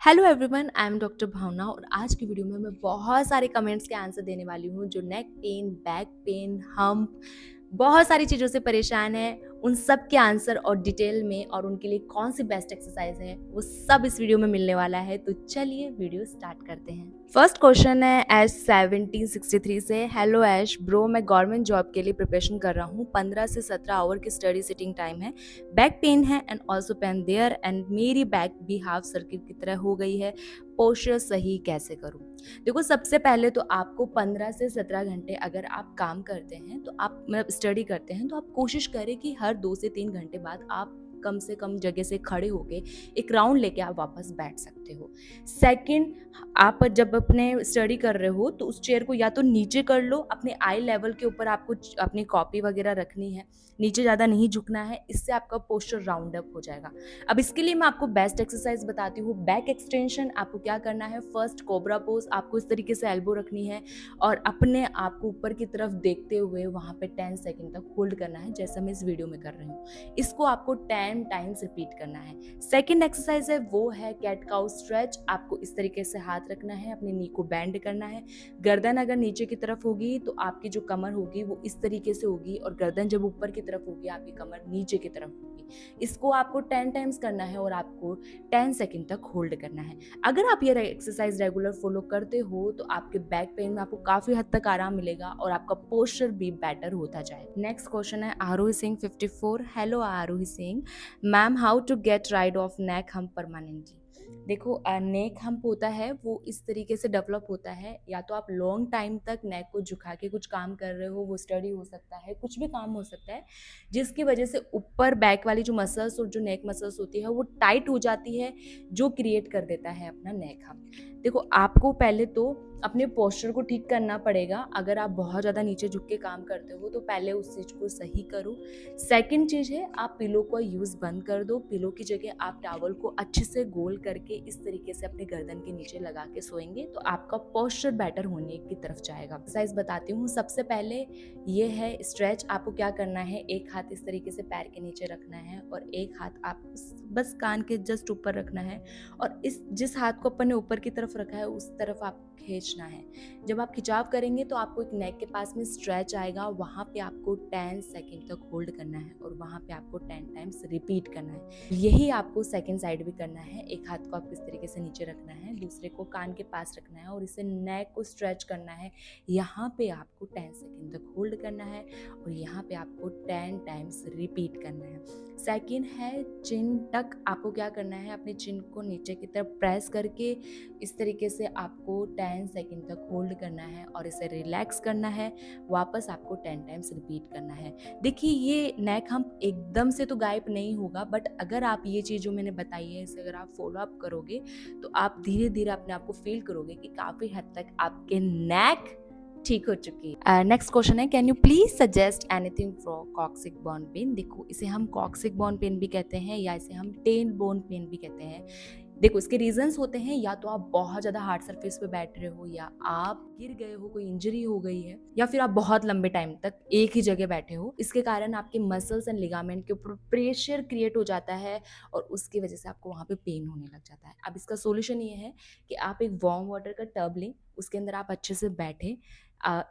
Hello everyone, I am doctor Bhavna और आज की वीडियो में मैं बहुत सारे कमेंट्स के आंसर देने वाली हूँ जो neck pain, back pain, hump, बहुत सारी चीज़ों से परेशान है। उन सब के आंसर और डिटेल में और उनके लिए कौन सी बेस्ट एक्सरसाइज है वो सब इस वीडियो में मिलने वाला है। तो चलिए वीडियो स्टार्ट करते हैं। फर्स्ट क्वेश्चन है ऐश 1763 से। हेलो ऐश ब्रो, मैं गवर्नमेंट जॉब के लिए प्रिपरेशन कर रहा हूँ। 15 से 17 आवर की स्टडी सिटिंग टाइम है। बैक पेन है and also pain there and मेरी बैक भी हाफ सर्किल की तरह हो गई है। पोस्चर सही कैसे करूँ? देखो, सबसे पहले तो आपको 15 से 17 घंटे अगर आप काम करते हैं तो आप मतलब स्टडी करते हैं तो आप कोशिश करें कि हर 2 से 3 घंटे बाद आप कम से कम जगह से खड़े होके एक राउंड लेके आप वापस बैठ सकते हो। सेकंड, आप जब अपने स्टडी कर रहे हो तो उस चेयर को या तो नीचे कर लो, अपने आई लेवल के ऊपर आपको अपनी कॉपी वगैरह रखनी है, नीचे ज़्यादा नहीं झुकना है, इससे आपका पोस्चर राउंड अप हो जाएगा। अब इसके लिए मैं आपको बेस्ट एक्सरसाइज बताती हूँ। बैक एक्सटेंशन आपको क्या करना है, फर्स्ट कोबरा पोज, आपको इस तरीके से एल्बो रखनी है और अपने आप को ऊपर की तरफ देखते हुए वहाँ पे 10 सेकंड तक होल्ड करना है, जैसा मैं इस वीडियो में कर रही हूँ। इसको आपको 10 टाइम्स रिपीट करना है। सेकंड एक्सरसाइज है वो है कैट काउ स्ट्रेच। आपको इस तरीके से हाथ रखना है, अपने नी को बैंड करना है। गर्दन अगर नीचे की तरफ होगी तो आपकी जो कमर होगी वो इस तरीके से होगी और गर्दन जब ऊपर की तरफ होगी आपकी कमर नीचे की तरफ होगी। इसको आपको 10 टाइम्स करना है और आपको 10 सेकंड तक होल्ड करना है। अगर आप ये एक्सरसाइज रेगुलर फॉलो करते हो तो आपके बैक पेन में आपको काफी हद तक आराम मिलेगा और आपका पोस्चर भी बेटर होता जाएगा। नेक्स्ट क्वेश्चन है Aarohi Singh 54। Hello Aarohi Singh ma'am, how to get rid of neck hump permanently? देखो, नेक हम्प होता है वो इस तरीके से डेवलप होता है, या तो आप लॉन्ग टाइम तक नेक को झुका के कुछ काम कर रहे हो, वो स्टडी हो सकता है, कुछ भी काम हो सकता है, जिसकी वजह से ऊपर बैक वाली जो मसल्स और जो नेक मसल्स होती है वो टाइट हो जाती है, जो क्रिएट कर देता है अपना नेक हम्प। देखो, आपको पहले तो अपने पोस्चर को ठीक करना पड़ेगा। अगर आप बहुत ज़्यादा नीचे झुक के काम करते हो तो पहले उस चीज़ को सही करो। सेकंड चीज़ है, आप पिलो का यूज़ बंद कर दो। पिलो की जगह आप टॉवल को अच्छे से गोल करके इस तरीके से अपने गर्दन के नीचे लगा के सोएंगे तो आपका पोस्चर बेटर होने की तरफ जाएगा। एक्सरसाइज बताती हूँ। सबसे पहले ये है स्ट्रेच। आपको क्या करना है, एक हाथ इस तरीके से पैर के नीचे रखना है और एक हाथ आप बस कान के जस्ट ऊपर रखना है और इस जिस हाथ को अपन ने ऊपर की तरफ रखा है उस तरफ आप खींचना है। जब आप खिंचाव करेंगे तो आपको एक नेक के पास में स्ट्रेच आएगा, वहाँ पे आपको 10 सेकंड तक होल्ड करना है और वहाँ पे आपको 10 टाइम्स रिपीट करना है। यही आपको सेकंड साइड भी करना है। एक हाथ को आप इस तरीके से नीचे रखना है, दूसरे को कान के पास रखना है और इसे नेक को स्ट्रेच करना है। यहाँ पे आपको 10 सेकंड तक होल्ड करना है और यहाँ पे आपको 10 टाइम्स रिपीट करना है। सेकंड है चिन टक। आपको क्या करना है, अपने चिन को नीचे की तरफ प्रेस करके इस तरीके से आपको 10 सेकंड तक होल्ड करना है और इसे रिलैक्स करना है। वापस आपको 10 टाइम्स रिपीट करना है। देखिए, ये नेक हम्प एकदम से तो गायब नहीं होगा, बट अगर आप ये चीज़ जो मैंने बताई है इसे अगर आप फॉलो अप करोगे तो आप धीरे धीरे अपने आप को फील करोगे कि काफ़ी हद तक आपके नेक ठीक हो चुकी है। नेक्स्ट क्वेश्चन है, can you please suggest anything for coccyx bone pen? देखो, इसे हम कॉक्सिक बोन पेन भी कहते हैं या इसे हम टेल बोन पेन भी कहते हैं। देखो, इसके रीजंस होते हैं, या तो आप बहुत ज़्यादा हार्ड सरफेस पे बैठ रहे हो, या आप गिर गए हो, कोई इंजरी हो गई है, या फिर आप बहुत लंबे टाइम तक एक ही जगह बैठे हो। इसके कारण आपके मसल्स एंड लिगामेंट के ऊपर प्रेशर क्रिएट हो जाता है और उसकी वजह से आपको वहाँ पे पेन होने लग जाता है। अब इसका सोल्यूशन ये है कि आप एक वार्म वाटर का टब लें, उसके अंदर आप अच्छे से बैठें।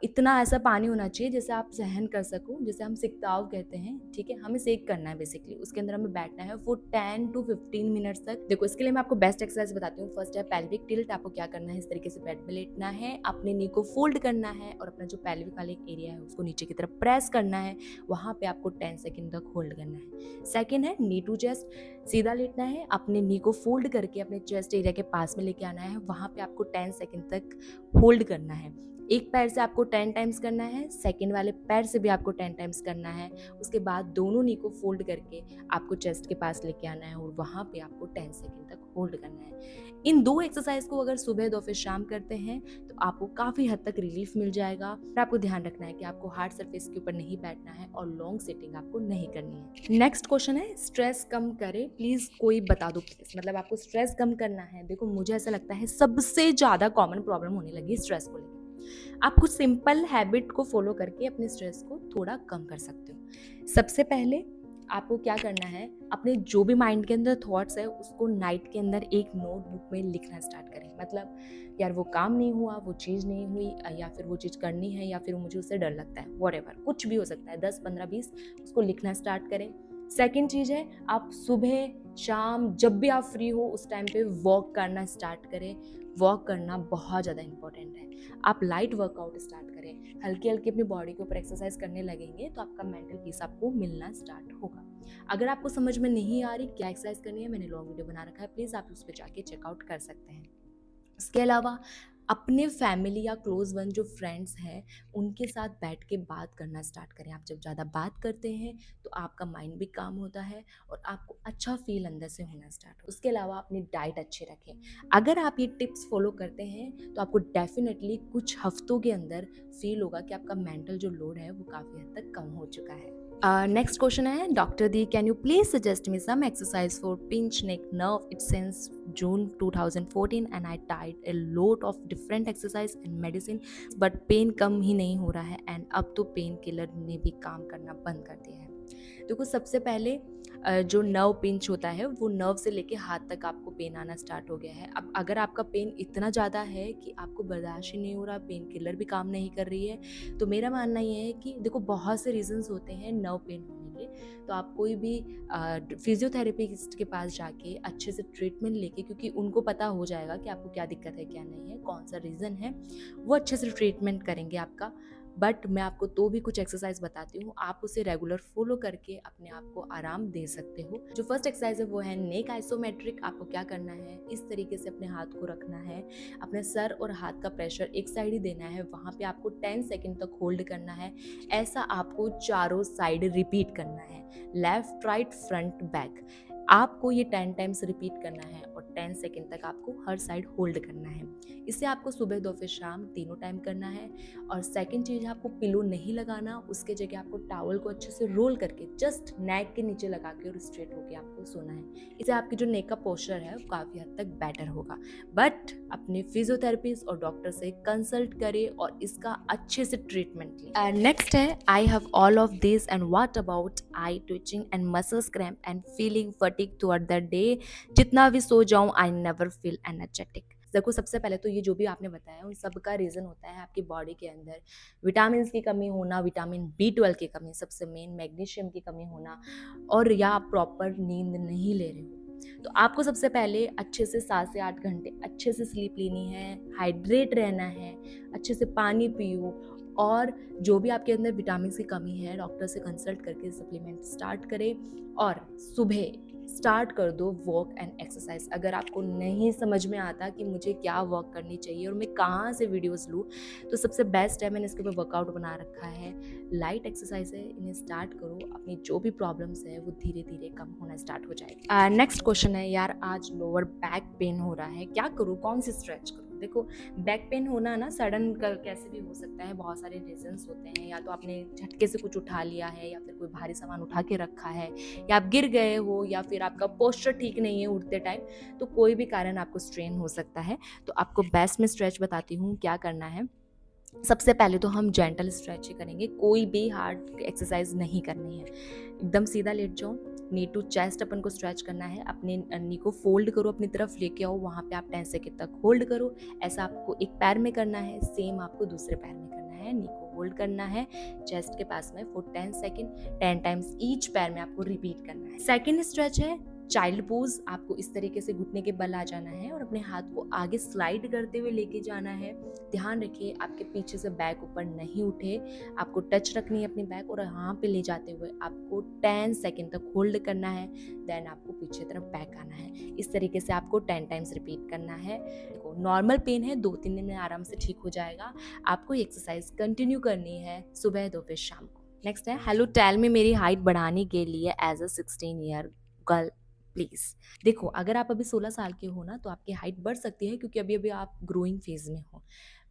इतना ऐसा पानी होना चाहिए जैसे आप सहन कर सको, जैसे हम सिकताव कहते हैं, ठीक है, हमें सेक करना है बेसिकली। उसके अंदर हमें बैठना है फॉर 10 to 15 मिनट्स तक। देखो, इसके लिए मैं आपको बेस्ट एक्सरसाइज बताती हूँ। फर्स्ट है पेल्विक टिल्ट। आपको क्या करना है, इस तरीके से बेड में लेटना है, अपने नी को फोल्ड करना है और अपना जो पेल्विक वाला एरिया है उसको नीचे की तरफ प्रेस करना है। वहाँ पे आपको 10 सेकंड तक होल्ड करना है। सेकंड है नी टू चेस्ट। सीधा लेटना है, अपने नी को फोल्ड करके अपने चेस्ट एरिया के पास में लेके आना है, वहाँ पे आपको 10 सेकंड तक होल्ड करना है। एक पैर से आपको 10 टाइम्स करना है, सेकंड वाले पैर से भी आपको 10 टाइम्स करना है। उसके बाद दोनों नी को फोल्ड करके आपको चेस्ट के पास लेके आना है और वहाँ पे आपको 10 सेकंड तक होल्ड करना है। इन दो एक्सरसाइज को अगर सुबह दोपहर शाम करते हैं तो आपको काफ़ी हद तक रिलीफ मिल जाएगा। और आपको ध्यान रखना है कि आपको हार्ड सरफेस के ऊपर नहीं बैठना है और लॉन्ग सिटिंग आपको नहीं करनी है। नेक्स्ट क्वेश्चन है, स्ट्रेस कम करे प्लीज़, कोई बता दो प्लीज़। मतलब आपको स्ट्रेस कम करना है। देखो, मुझे ऐसा लगता है सबसे ज़्यादा कॉमन प्रॉब्लम होने लगी स्ट्रेस को लेकर। आप कुछ सिंपल हैबिट को फॉलो करके अपने स्ट्रेस को थोड़ा कम कर सकते हो। सबसे पहले आपको क्या करना है, अपने जो भी माइंड के अंदर थॉट्स है उसको नाइट के अंदर एक नोटबुक में लिखना स्टार्ट करें। मतलब यार वो काम नहीं हुआ, वो चीज़ नहीं हुई, या फिर वो चीज़ करनी है, या फिर मुझे उससे डर लगता है, व्हाटएवर कुछ भी हो सकता है, 10 15 20 उसको लिखना स्टार्ट करें। सेकंड चीज़ है, आप सुबह शाम जब भी आप फ्री हो उस टाइम पे वॉक करना स्टार्ट करें। वॉक करना बहुत ज़्यादा इंपॉर्टेंट है। आप लाइट वर्कआउट स्टार्ट करें, हल्की हल्की अपनी बॉडी के ऊपर एक्सरसाइज करने लगेंगे तो आपका मेंटल पीस आपको मिलना स्टार्ट होगा। अगर आपको समझ में नहीं आ रही क्या एक्सरसाइज करनी है, मैंने लॉन्ग वीडियो बना रखा है, प्लीज़ आप उस पर जाके चेकआउट कर सकते हैं। इसके अलावा अपने फैमिली या क्लोज वन जो फ्रेंड्स हैं उनके साथ बैठ के बात करना स्टार्ट करें। आप जब ज़्यादा बात करते हैं तो आपका माइंड भी काम होता है और आपको अच्छा फील अंदर से होना स्टार्ट हो। उसके अलावा अपनी डाइट अच्छी रखें। अगर आप ये टिप्स फॉलो करते हैं तो आपको डेफिनेटली कुछ हफ्तों के अंदर फील होगा कि आपका मेंटल जो लोड है वो काफ़ी हद तक कम हो चुका है। नेक्स्ट क्वेश्चन है, डॉक्टर दी can you please suggest me some exercise for pinch neck nerve, it since June 2014 and I tried a lot of different exercise and medicine but pain कम ही नहीं हो रहा है एंड अब तो पेन किलर ने भी काम करना बंद कर दिया है। देखो सबसे पहले जो नर्व पिंच होता है वो नर्व से लेके हाथ तक आपको पेन आना स्टार्ट हो गया है। अब अगर आपका पेन इतना ज़्यादा है कि आपको बर्दाश्त ही नहीं हो रहा, पेन किलर भी काम नहीं कर रही है, तो मेरा मानना ये है कि देखो बहुत से रीजंस होते हैं नर्व पेन होने के। तो आप कोई भी फिजियोथेरेपिस्ट के पास जाके अच्छे से ट्रीटमेंट लेके, क्योंकि उनको पता हो जाएगा कि आपको क्या दिक्कत है क्या नहीं है, कौन सा रीज़न है, वो अच्छे से ट्रीटमेंट करेंगे आपका। बट मैं आपको तो भी कुछ एक्सरसाइज बताती हूँ, आप उसे रेगुलर फॉलो करके अपने आप को आराम दे सकते हो। जो फर्स्ट एक्सरसाइज है वो है नेक आइसोमेट्रिक। आपको क्या करना है, इस तरीके से अपने हाथ को रखना है, अपने सर और हाथ का प्रेशर एक साइड ही देना है, वहाँ पे आपको 10 सेकेंड तक होल्ड करना है। ऐसा आपको चारों साइड रिपीट करना है, लेफ्ट राइट फ्रंट बैक। आपको ये 10 टाइम्स रिपीट करना है और 10 सेकेंड तक आपको हर साइड होल्ड करना है। इसे आपको सुबह दोपहर शाम तीनों टाइम करना है। और सेकंड चीज़, आपको पिलो नहीं लगाना, उसके जगह आपको टॉवल को अच्छे से रोल करके जस्ट नेक के नीचे लगा के और स्ट्रेट होके आपको सोना है। इससे आपकी जो नेक का पोस्चर है वो काफ़ी हद तक बेटर होगा। बट अपने फिजियोथेरेपिस्ट और डॉक्टर से कंसल्ट करें और इसका अच्छे से ट्रीटमेंट लें। नेक्स्ट है, I have all of this and what about I twitching and muscles cramp and feeling fatigue throughout the day. जितना भी सो जाऊं आई नेवर फील एनर्जेटिक। देखो सबसे पहले तो ये जो भी आपने बताया उन सब का रीज़न होता है आपकी बॉडी के अंदर विटामिन की कमी होना, विटामिन B12 की कमी, सबसे मेन मैग्नीशियम की कमी होना, और या आप प्रॉपर नींद नहीं ले रहे हो। तो आपको सबसे पहले अच्छे से 7 से 8 घंटे अच्छे से स्लीप लेनी है, हाइड्रेट रहना है, अच्छे से पानी पियो, और जो भी आपके अंदर विटामिन की कमी है डॉक्टर से कंसल्ट करके सप्लीमेंट स्टार्ट करें। और सुबह स्टार्ट कर दो वॉक एंड एक्सरसाइज। अगर आपको नहीं समझ में आता कि मुझे क्या वॉक करनी चाहिए और मैं कहाँ से वीडियोस लूँ, तो सबसे बेस्ट है, मैंने इसके ऊपर वर्कआउट बना रखा है, लाइट एक्सरसाइज है, इन्हें स्टार्ट करो। अपनी जो भी प्रॉब्लम्स है वो धीरे धीरे कम होना स्टार्ट हो जाएगी। नेक्स्ट क्वेश्चन है, यार आज लोअर बैक पेन हो रहा है, क्या करूँ, कौन सी स्ट्रेच करूँ। देखो बैक पेन होना ना सडन कैसे भी हो सकता है, बहुत सारे रीजंस होते हैं। या तो आपने झटके से कुछ उठा लिया है, या फिर कोई भारी सामान उठा के रखा है, या आप गिर गए हो, या फिर आपका पोस्चर ठीक नहीं है उठते टाइम, तो कोई भी कारण आपको स्ट्रेन हो सकता है। तो आपको बेस्ट में स्ट्रेच बताती हूँ क्या करना है। सबसे पहले तो हम जेंटल स्ट्रेच ही करेंगे, कोई भी हार्ड एक्सरसाइज नहीं करनी है। एकदम सीधा लेट जाओ, नी टू चेस्ट अपन को स्ट्रेच करना है, अपने नी को फोल्ड करो, अपनी तरफ लेके आओ, वहाँ पे आप 10 सेकेंड तक होल्ड करो। ऐसा आपको एक पैर में करना है, सेम आपको दूसरे पैर में करना है। नी को होल्ड करना है चेस्ट के पास में फॉर 10 सेकेंड, 10 टाइम्स ईच पैर में आपको रिपीट करना है। सेकेंड स्ट्रेच है चाइल्ड पोज। आपको इस तरीके से घुटने के बल आ जाना है और अपने हाथ को आगे स्लाइड करते हुए लेके जाना है। ध्यान रखिए आपके पीछे से बैक ऊपर नहीं उठे, आपको टच रखनी है अपनी बैक, और यहाँ पे ले जाते हुए आपको 10 सेकेंड तक होल्ड करना है। देन आपको पीछे तरफ बैक आना है। इस तरीके से आपको 10 टाइम्स रिपीट करना है। देखो नॉर्मल पेन है, 2-3 दिन में आराम से ठीक हो जाएगा। आपको एक्सरसाइज कंटिन्यू करनी है सुबह दोपहर शाम को। नेक्स्ट है, हेलो टेल मी मेरी हाइट बढ़ाने के लिए as a 16 year girl please. देखो, अगर आप अभी 16 साल के हो ना, तो आपकी हाइट बढ़ सकती है क्योंकि अभी-अभी आप ग्रोइंग फेज़ में हो।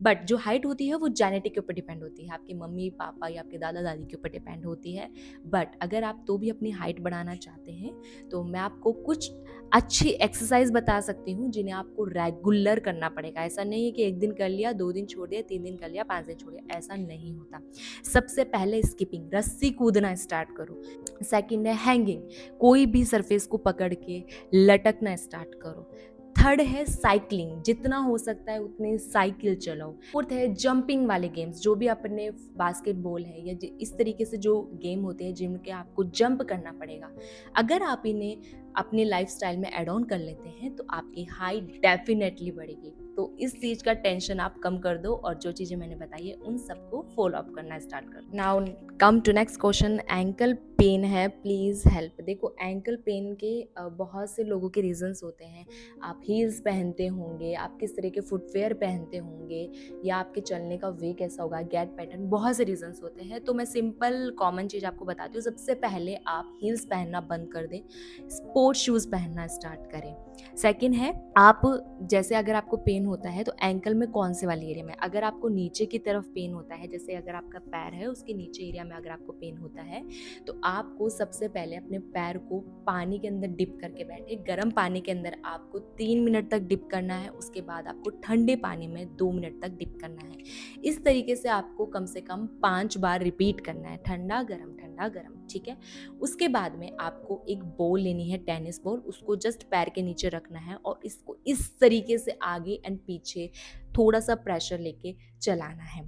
बट जो हाइट होती है वो जेनेटिक के ऊपर डिपेंड होती है, आपके मम्मी-पापा या आपके दादा-दादी के ऊपर डिपेंड होती है। बट अगर आप तो भी अपनी हाइट बढ़ाना चाहते हैं, तो मैं आपको कुछ अच्छी एक्सरसाइज़ बता सकती हूँ, जिन्हें आपको रेगुलर करना पड़ेगा। ऐसा नहीं है कि 1 दिन कर लिया, 2 दिन छोड़ दिया, 3 दिन कर लिया, 5 दिन छोड़ दिया, ऐसा नहीं होता। सबसे पहले स्किपिंग, रस्सी कूदना स्टार्ट करो। सेकंड है हैंगिंग, कोई भी सरफेस को पकड़ के लटकना स्टार्ट करो। थर्ड है साइकिलिंग, जितना हो सकता है उतने साइकिल चलाओ। फोर्थ है जंपिंग वाले गेम्स, जो भी अपने बास्केटबॉल है या इस तरीके से जो गेम होते हैं जिनके आपको जंप करना पड़ेगा, अगर आप इन्हें अपने लाइफस्टाइल में ऐड ऑन कर लेते हैं तो आपकी हाइट डेफिनेटली बढ़ेगी। तो इस चीज़ का टेंशन आप कम कर दो और जो चीज़ें मैंने बताई है उन सबको फॉलो अप करना स्टार्ट कर दो। Now come to next question, ankle pain है, प्लीज़ हेल्प। देखो, एंकल पेन के बहुत से लोगों के रीजंस होते हैं। आप हील्स पहनते होंगे, आप किस तरह के फुटवेयर पहनते होंगे, या आपके चलने का वे कैसा होगा, गैट पैटर्न, बहुत से रीजंस होते हैं। तो मैं सिंपल कॉमन चीज़ आपको बताती हूँ। सबसे पहले आप हील्स पहनना बंद कर दें, स्पोर्ट्स शूज़ पहनना स्टार्ट करें। सेकंड है, आप जैसे अगर आपको पेन होता है तो एंकल में कौन से वाली एरिया में, अगर आपको नीचे की तरफ पेन होता है, जैसे अगर आपका पैर है उसके नीचे एरिया में अगर आपको पेन होता है, तो आपको सबसे पहले अपने पैर को पानी के अंदर डिप करके बैठे। गर्म पानी के अंदर आपको 3 मिनट तक डिप करना है, उसके बाद आपको ठंडे पानी में 2 मिनट तक डिप करना है। इस तरीके से आपको कम से कम 5 बार रिपीट करना है, ठंडा गरम, ठंडा गरम, ठीक है। उसके बाद में आपको एक बॉल लेनी है, टेनिस बॉल, उसको जस्ट पैर के नीचे रखना है और इसको इस तरीके से आगे एंड पीछे थोड़ा सा प्रेशर लेके चलाना है।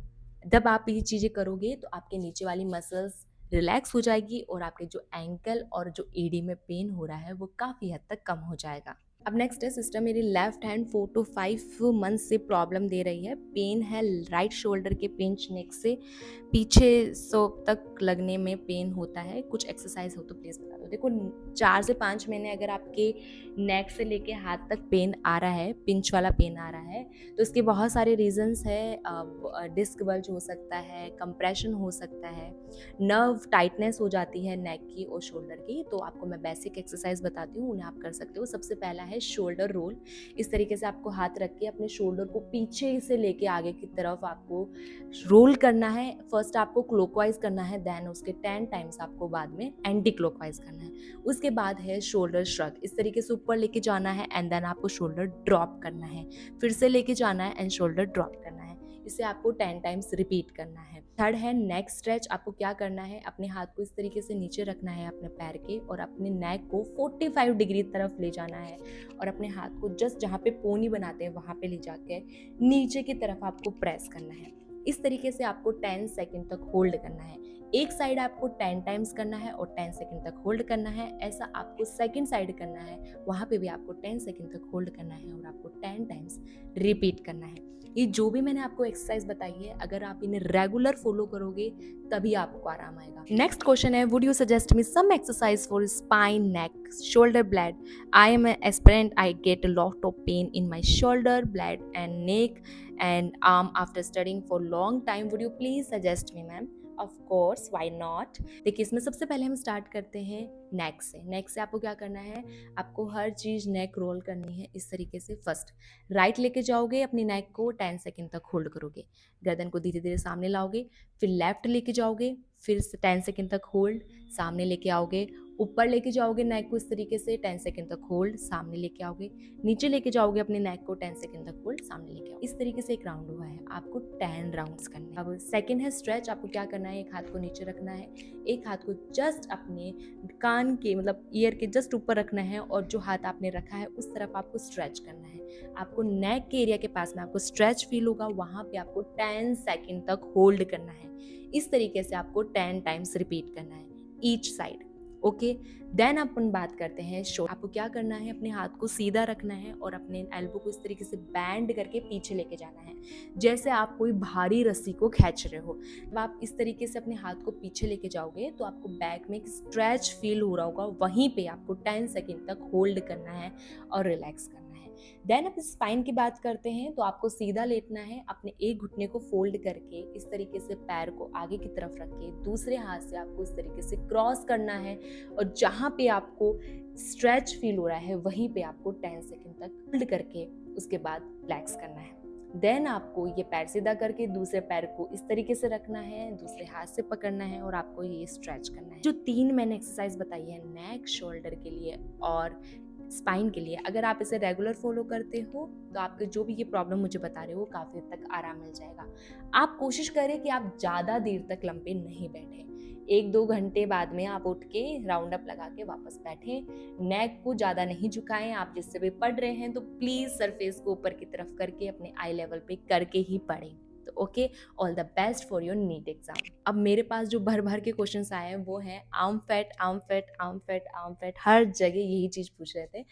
जब आप ये चीज़ें करोगे तो आपके नीचे वाली मसल्स रिलैक्स हो जाएगी और आपके जो एंकल और जो एडी में पेन हो रहा है वो काफ़ी हद तक कम हो जाएगा। अब नेक्स्ट है, सिस्टर मेरी लेफ्ट हैंड 4 to 5 मंथ से प्रॉब्लम दे रही है। पेन है राइट शोल्डर के पिंच नेक से पीछे सो तक लगने में पेन होता है, कुछ एक्सरसाइज हो तो प्लीज़ बता दो। देखो, 4 से 5 महीने अगर आपके नेक से लेके हाथ तक पेन आ रहा है, पिंच वाला पेन आ रहा है, तो इसके बहुत सारे रीजंस है। डिस्क बल्ज हो सकता है, कंप्रेशन हो सकता है, नर्व टाइटनेस हो जाती है नेक की और शोल्डर की। तो आपको मैं बेसिक एक्सरसाइज बताती हूँ, उन्हें आप कर सकते हो। सबसे पहला है शोल्डर रोल। इस तरीके से आपको हाथ रख के अपने शोल्डर को पीछे से लेके आगे की तरफ आपको रोल करना है। फर्स्ट आपको क्लॉकवाइज करना है, देन उसके 10 टाइम्स आपको बाद में एंटी क्लॉकवाइज करना है। उसके बाद है शोल्डर श्रग, इस तरीके से ऊपर लेके जाना है एंड देन आपको शोल्डर ड्रॉप करना है, फिर से लेके जाना है एंड शोल्डर ड्रॉप करना है। इसे आपको 10 टाइम्स रिपीट करना है। थर्ड है नेक स्ट्रेच। आपको क्या करना है, अपने हाथ को इस तरीके से नीचे रखना है अपने पैर के और अपने नेक को 45 डिग्री तरफ ले जाना है और अपने हाथ को जस्ट जहाँ पे पोनी बनाते हैं वहाँ पे ले जाके नीचे की तरफ आपको प्रेस करना है। इस तरीके से आपको 10 सेकंड तक होल्ड करना है। एक साइड आपको 10 टाइम्स करना है और 10 सेकंड तक होल्ड करना है। ऐसा आपको सेकंड साइड करना है, वहाँ पे भी आपको 10 सेकंड तक होल्ड करना है और आपको 10 टाइम्स रिपीट करना है। ये जो भी मैंने आपको एक्सरसाइज बताई है, अगर आप इन्हें रेगुलर फॉलो करोगे तभी आपको आराम आएगा। नेक्स्ट क्वेश्चन है, would you suggest me some exercise for spine, neck, shoulder blade? I am an aspirant, I get a lot of pain in my shoulder blade and neck and arm after studying for long time. Would you please suggest me, ma'am? Of course, why not? देखिए, इसमें सबसे पहले हम start करते हैं नेक से। नेक से आपको क्या करना है, आपको हर चीज़ नेक रोल करनी है इस तरीके से। फर्स्ट राइट लेके जाओगे, अपनी नेक को 10 सेकंड तक होल्ड करोगे, गर्दन को धीरे धीरे सामने लाओगे, फिर लेफ्ट लेके जाओगे, फिर 10 सेकंड तक होल्ड, सामने लेके आओगे, ऊपर लेके जाओगे नेक को इस तरीके से 10 सेकंड तक होल्ड, सामने लेके आओगे, नीचे लेके जाओगे अपने नेक को 10 सेकंड तक होल्ड, सामने लेके आओ। इस तरीके से एक राउंड हुआ है, आपको 10 राउंड्स करने हैं। अब सेकंड है स्ट्रेच। आपको क्या करना है, एक हाथ को नीचे रखना है, एक हाथ को जस्ट अपने कान के मतलब ईयर के जस्ट ऊपर रखना है और जो हाथ आपने रखा है उस तरफ आपको स्ट्रेच करना है। आपको नेक के एरिया के पास में आपको स्ट्रेच फील होगा, वहाँ पे आपको 10 सेकंड तक होल्ड करना है। इस तरीके से आपको 10 टाइम्स रिपीट करना है ईच साइड। ओके, देन अपन बात करते हैं शोल्डर। आपको क्या करना है, अपने हाथ को सीधा रखना है और अपने एल्बो को इस तरीके से बैंड करके पीछे लेके जाना है, जैसे आप कोई भारी रस्सी को खींच रहे हो। जब आप इस तरीके से अपने हाथ को पीछे लेके जाओगे तो आपको बैक में एक स्ट्रेच फील हो रहा होगा, वहीं पे आपको 10 सेकंड तक होल्ड करना है और रिलैक्स करना है। देन अब स्पाइन की बात करते हैं तो आपको सीधा लेटना है, अपने एक घुटने को फोल्ड करके इस तरीके से पैर को आगे की तरफ रख के दूसरे हाथ से आपको इस तरीके से क्रॉस करना है और जहाँ पे आपको स्ट्रेच फील हो रहा है वहीं पे आपको 10 सेकंड तक होल्ड करके उसके बाद रिलैक्स करना है। देन आपको ये पैर सीधा करके दूसरे पैर को इस तरीके से रखना है, दूसरे हाथ से पकड़ना है और आपको ये स्ट्रेच करना है। जो 3 मैंने एक्सरसाइज बताई है नेक, शोल्डर के लिए और स्पाइन के लिए, अगर आप इसे रेगुलर फॉलो करते हो तो आपके जो भी ये प्रॉब्लम मुझे बता रहे हो काफ़ी हद तक आराम मिल जाएगा। आप कोशिश करें कि आप ज़्यादा देर तक लंबे नहीं बैठे, 1-2 घंटे बाद में आप उठ के राउंड अप लगा के वापस बैठें। नेक को ज़्यादा नहीं झुकाएं। आप जिससे भी पढ़ रहे हैं तो प्लीज़ सरफेस को ऊपर की तरफ करके अपने आई लेवल पे करके ही पढ़ें। तो okay, all the best for your NEET exam. अब मेरे पास जो भर भर के क्वेश्चंस आए हैं वो हैं arm fat, arm fat, arm fat, arm fat, हर जगह यही चीज़ पूछ रहे थे।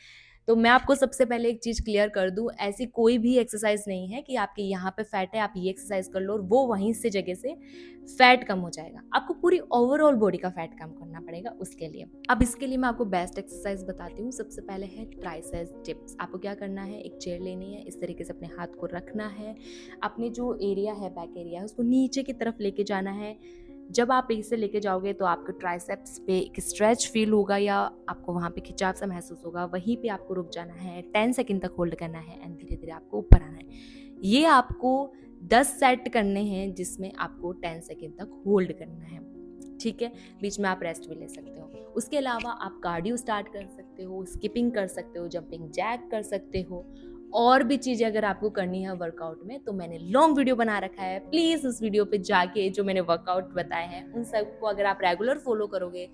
तो मैं आपको सबसे पहले एक चीज़ क्लियर कर दूं, ऐसी कोई भी एक्सरसाइज नहीं है कि आपके यहाँ पे फैट है आप ये एक्सरसाइज कर लो और वो वहीं से जगह से फैट कम हो जाएगा। आपको पूरी ओवरऑल बॉडी का फैट कम करना पड़ेगा उसके लिए। अब इसके लिए मैं आपको बेस्ट एक्सरसाइज बताती हूँ। सबसे पहले है ट्राइसेप्स डिप्स। आपको क्या करना है, एक चेयर लेनी है, इस तरीके से अपने हाथ को रखना है, अपने जो एरिया है बैक एरिया है उसको नीचे की तरफ लेके जाना है। जब आप इसे लेके जाओगे तो आपके ट्राइसेप्स पे एक स्ट्रेच फील होगा या आपको वहाँ पे खिंचाव सा महसूस होगा, वहीं पे आपको रुक जाना है, 10 सेकंड तक होल्ड करना है एंड धीरे धीरे आपको ऊपर आना है। ये आपको 10 सेट करने हैं जिसमें आपको 10 सेकंड तक होल्ड करना है, ठीक है। बीच में आप रेस्ट भी ले सकते हो। उसके अलावा आप कार्डियो स्टार्ट कर सकते हो, स्किपिंग कर सकते हो, जंपिंग जैक कर सकते हो, और भी चीज़ें अगर आपको करनी है वर्कआउट में तो मैंने लॉन्ग वीडियो बना रखा है। प्लीज़ उस वीडियो पे जाके जो मैंने वर्कआउट बताए हैं उन सबको अगर आप रेगुलर फॉलो करोगे,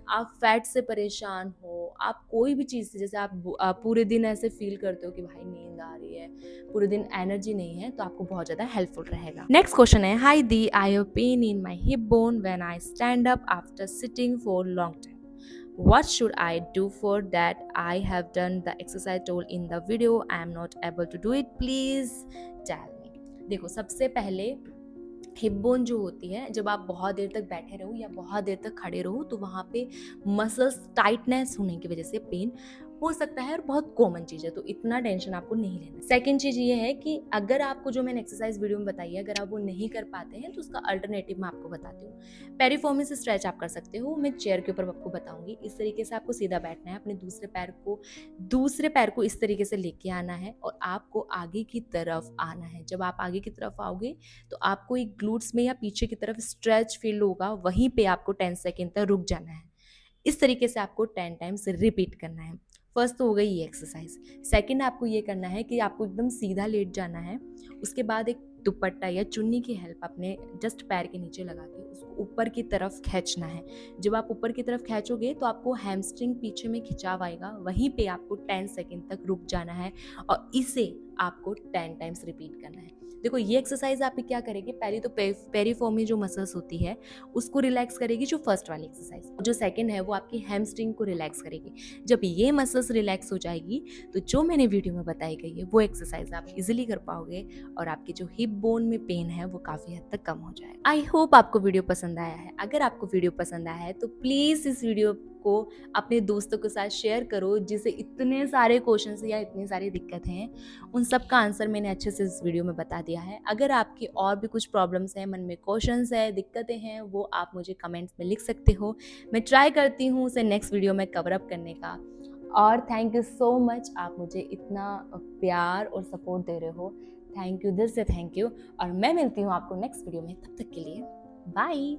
आप फैट से परेशान हो, आप कोई भी चीज़ से, जैसे आप पूरे दिन ऐसे फील करते हो कि भाई नींद आ रही है, पूरे दिन एनर्जी नहीं है, तो आपको बहुत ज़्यादा हेल्पफुल रहेगा। नेक्स्ट क्वेश्चन है, high the, I have pen in my hip bone when I stand up after sitting for long time. What should I do for that? I have done the exercise told in the video. I am not able to do it. Please tell me. देखो, सबसे पहले hip bone जो होती है, जब आप बहुत देर तक बैठे रहो या बहुत देर तक खड़े रहो तो वहाँ पे मसल्स टाइटनेस होने की वजह से पेन हो सकता है और बहुत कॉमन चीज़ है, तो इतना टेंशन आपको नहीं लेना। सेकंड चीज़ ये है कि अगर आपको जो मैंने एक्सरसाइज वीडियो में बताई है अगर आप वो नहीं कर पाते हैं तो उसका अल्टरनेटिव मैं आपको बताती हूँ। पेरिफॉर्मी से स्ट्रेच आप कर सकते हो, मैं चेयर के ऊपर आपको बताऊंगी। इस तरीके से आपको सीधा बैठना है, अपने दूसरे पैर को इस तरीके से लेके आना है और आपको आगे की तरफ आना है। जब आप आगे की तरफ आओगे तो आपको एक ग्लूट्स में या पीछे की तरफ स्ट्रेच फील होगा, वहीं पे आपको 10 सेकेंड तक रुक जाना है। इस तरीके से आपको 10 टाइम्स रिपीट करना है। फर्स्ट तो हो गई ये एक्सरसाइज। सेकंड आपको ये करना है कि आपको एकदम सीधा लेट जाना है, उसके बाद एक दुपट्टा या चुन्नी की हेल्प अपने जस्ट पैर के नीचे लगा के उसको ऊपर की तरफ खींचना है। जब आप ऊपर की तरफ खींचोगे तो आपको हैमस्ट्रिंग पीछे में खिंचाव आएगा, वहीं पे आपको 10 सेकेंड तक रुक जाना है और इसे आपको 10 टाइम्स रिपीट करना है। देखो, ये एक्सरसाइज आप क्या करेगी, पहले तो पेरिफॉर्मी जो मसल्स होती है उसको रिलैक्स करेगी, जो फर्स्ट वाली एक्सरसाइज। जो सेकंड है वो आपकी हैमस्ट्रिंग को रिलैक्स करेगी। जब ये मसल्स रिलैक्स हो जाएगी तो जो मैंने वीडियो में बताई गई है वो एक्सरसाइज आप इजीली कर पाओगे और आपकी जो हिप बोन में पेन है वो काफ़ी हद तक कम हो जाएगा। आई होप आपको वीडियो पसंद आया है। अगर आपको वीडियो पसंद आया है तो प्लीज़ इस वीडियो को अपने दोस्तों के साथ शेयर करो जिसे इतने सारे क्वेश्चंस या इतनी सारी दिक्कतें हैं, उन सब का आंसर मैंने अच्छे से इस वीडियो में बता दिया है। अगर आपकी और भी कुछ प्रॉब्लम्स हैं, मन में क्वेश्चंस है, दिक्कतें हैं, वो आप मुझे कमेंट्स में लिख सकते हो। मैं ट्राई करती हूँ उसे नेक्स्ट वीडियो में कवर अप करने का। और थैंक यू सो मच, आप मुझे इतना प्यार और सपोर्ट दे रहे हो। थैंक यू, दिल से थैंक यू। और मैं मिलती हूँ आपको नेक्स्ट वीडियो में, तब तक के लिए बाय।